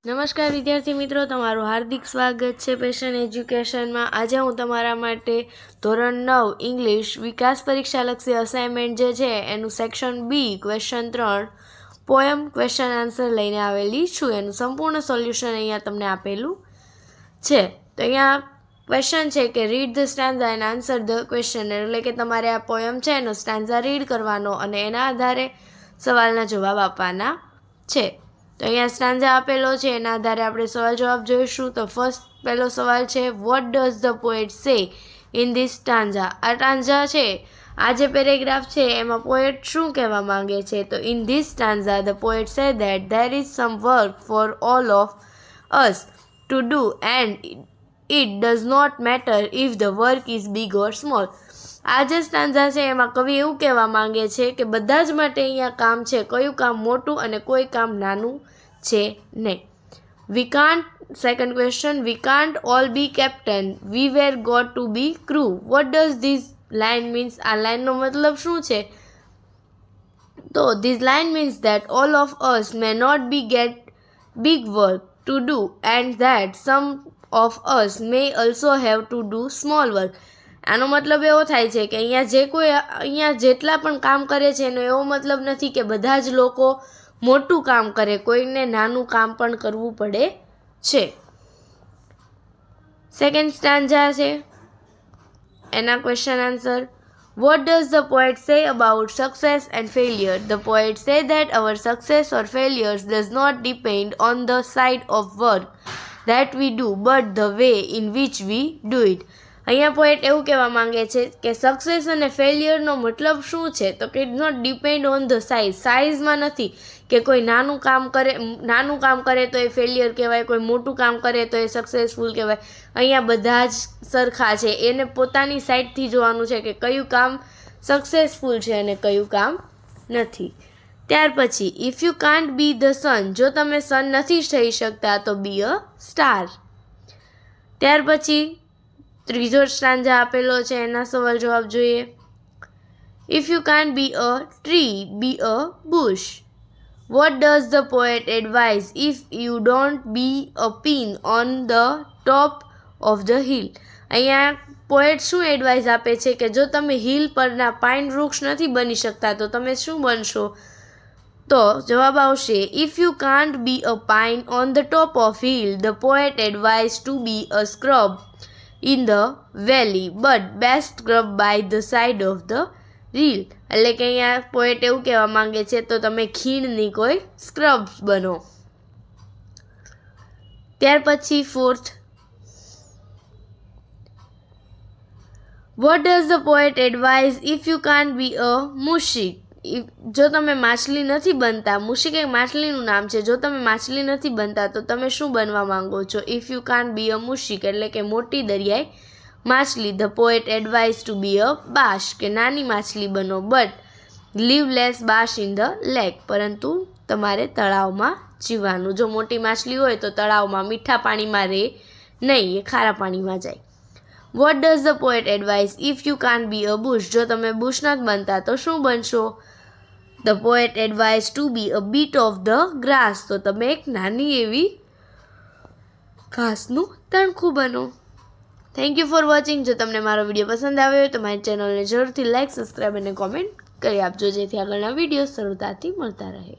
નમસ્કાર વિદ્યાર્થી મિત્રો, તમારું હાર્દિક સ્વાગત છે પેશન એજ્યુકેશનમાં। આજે હું તમારા માટે ધોરણ 9 ઇંગ્લિશ વિકાસ પરીક્ષાલક્ષી અસાઇનમેન્ટ જે છે એનું section B question 3 poem question answer લઈને આવેલી છું। એનું સંપૂર્ણ સોલ્યુશન અહીંયા તમને આપેલું છે। તો અહીંયા ક્વેશ્ચન છે કે read the stanza and answer the question, એટલે કે તમારે આ પોયમ છે એનો સ્ટાન્ઝા રીડ કરવાનો અને એના આધારે સવાલના જવાબ આપવાના છે। તો અહીંયા સ્ટાન્ઝા આપેલો છે, એના આધારે આપણે સવાલ જવાબ જોઈશું। તો ફર્સ્ટ પહેલો સવાલ છે, વોટ ડઝ ધ પોએટ સે ઇન ધીસ સ્ટાન્ઝા। આ સ્ટાન્ઝા છે, આ જે પેરેગ્રાફ છે એમાં પોએટ શું કહેવા માંગે છે? તો in this stanza the poet say that there is some work for all of us to do and it does not matter if the work is big or small. આ જે stanza છે એમાં કવિ એવું કહેવા માંગે છે કે બધા જ માટે અહીંયા કામ છે, કયું કામ મોટું અને કોઈ કામ નાનું છે નહીં। We can't, second question, we can't all be captain, we were got to be crew. What does this line means? આ લાઇનનો મતલબ શું છે? તો this line means that all of us may not be get big work to do and that some of us may also have to do small work. આનો મતલબ એવો થાય છે કે અહીંયા જેટલા પણ કામ કરે છે એનો એવો મતલબ નથી કે બધા જ લોકો મોટું કામ કરે, કોઈને નાનું કામ પણ કરવું પડે છે। સેકન્ડ સ્ટાન્ઝા છે એના question answer, what does the poet say about success and failure? The poet say that our success or failures does not depend on the side of work that we do but the way in which we do it. અહીંયા poet એવું કહેવા માંગે છે કે success અને ફેલિયરનો મતલબ શું છે? તો કે it not depend on the સાઇઝમાં નથી કે કોઈ નાનું કામ કરે તો એ ફેલિયર કહેવાય, કોઈ મોટું કામ કરે તો એ સક્સેસફુલ કહેવાય। અહીંયા બધા જ સરખા છે, એને પોતાની સાઈડથી જોવાનું છે કે કયું કામ સક્સેસફુલ છે અને કયું કામ નથી। ત્યાર પછી, if you can't B the sun, જો તમે સન નથી થઈ શકતા તો બી અ સ્ટાર। ત્યાર પછી ત્રીજો સ્ટાન્ઝા આપેલો છે, એના સવાલ જવાબ જોઈએ। If you can't be a tree, be a bush. What does the poet advise if you don't be a pin on the top of the hill? અહીંયા પોએટ શું એડવાઇઝ આપે છે કે જો તમે હિલ પરના પાઇન વૃક્ષ નથી બની શકતા તો તમે શું બનશો? તો જવાબ આવશે, if you can't be a pine on the top of hill the poet advise to be a scrub in the valley but best scrub by the side of the rill. એટલે કે અહીંયા પોએટ એવું કહેવા માંગે છે તો તમે ખીણની કોઈ સ્ક્રબ્સ બનો। ત્યાર પછી fourth, what does the poet advise if you can't be a muskie? જો તમે માછલી નથી બનતા, મુશીક એક માછલીનું નામ છે, જો તમે માછલી નથી બનતા તો તમે શું બનવા માંગો છો? If you can't be a muskie એટલે કે મોટી દરિયાઈ માછલી। The poet advise to be a bass, કે નાની માછલી બનો, but liveliest bass in the lake, પરંતુ તમારે તળાવમાં જીવવાનું। જો મોટી માછલી હોય તો તળાવમાં મીઠા પાણીમાં રહે નહીં, એ ખારા પાણીમાં જાય। What does the poet advise if you can't be a bush? જો તમે બુશ નથી બનતા તો શું બનશો? The poet advise to be a bit of the grass, તો તમે એક નાની એવી ઘાસનું તણખું બનો। Thank you for watching. જો તમને મારો વિડીયો પસંદ આવ્યો હોય તો મારી ચેનલને જરૂરથી લાઇક, સબસ્ક્રાઈબ અને કોમેન્ટ કરી આપજો, જેથી આગળના વિડીયો સરળતાથી મળતા રહે।